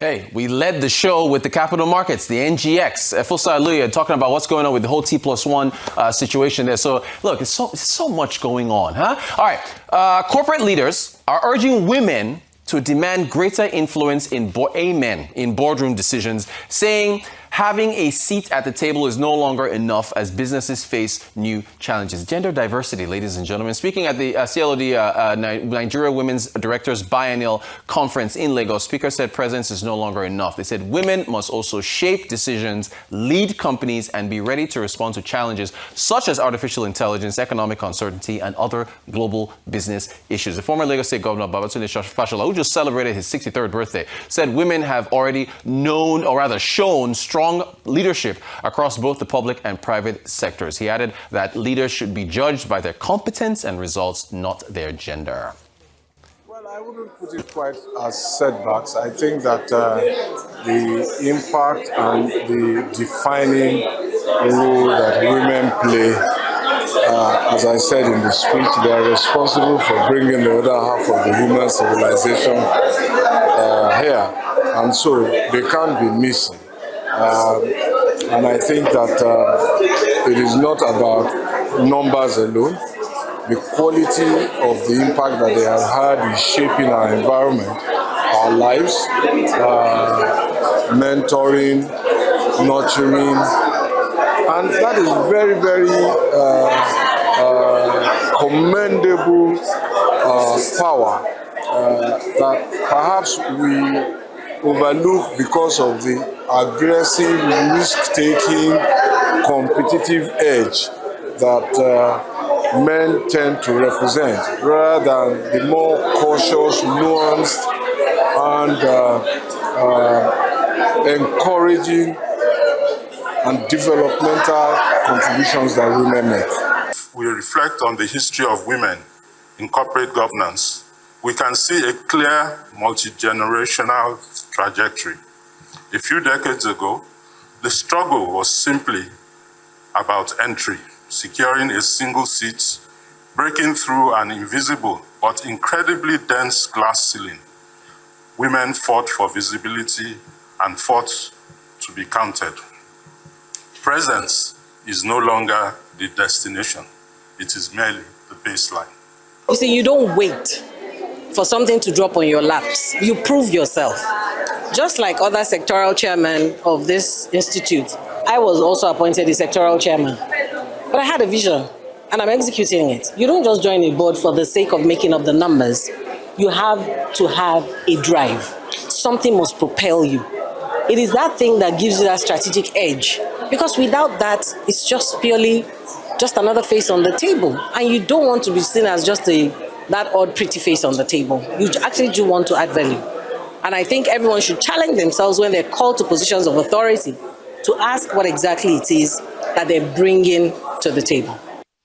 Hey, we led the show with the capital markets, the NGX. Efosa Aluya talking about what's going on with the whole T+1 situation there. So, look, it's so much going on, huh? All right, corporate leaders are urging women to demand greater influence in boardroom decisions, saying having a seat at the table is no longer enough as businesses face new challenges. Gender diversity, ladies and gentlemen. Speaking at the CLOD Nigeria Women's Directors Biennial Conference in Lagos, Speaker said presence is no longer enough. They said women must also shape decisions, lead companies, and be ready to respond to challenges such as artificial intelligence, economic uncertainty, and other global business issues. The former Lagos State Governor, Babatunde Fashola, who just celebrated his 63rd birthday, said women have already known, or rather shown, strong leadership across both the public and private sectors. He added that leaders should be judged by their competence and results, not their gender. Well, I wouldn't put it quite as setbacks. I think that the impact and the defining role that women play, as I said in the speech, they are responsible for bringing the other half of the human civilization here. And so they can't be missing. And I think that it is not about numbers alone. The quality of the impact that they have had in shaping our environment, our lives, mentoring, nurturing, and that is very, very commendable power that perhaps we overlook because of the aggressive, risk-taking, competitive edge that men tend to represent, rather than the more cautious, nuanced, and encouraging and developmental contributions that women make. We reflect on the history of women in corporate governance. We can see a clear multi-generational trajectory. A few decades ago, the struggle was simply about entry, securing a single seat, breaking through an invisible but incredibly dense glass ceiling. Women fought for visibility and fought to be counted. Presence is no longer the destination. It is merely the baseline. You see, you don't wait for something to drop on your laps. You prove yourself. Just like other sectoral chairmen of this institute, I was also appointed a sectoral chairman. But I had a vision, and I'm executing it. You don't just join a board for the sake of making up the numbers. You have to have a drive. Something must propel you. It is that thing that gives you that strategic edge. Because without that, it's just purely just another face on the table. And you don't want to be seen as just that odd pretty face on the table. You actually do want to add value. And I think everyone should challenge themselves when they're called to positions of authority to ask what exactly it is that they're bringing to the table.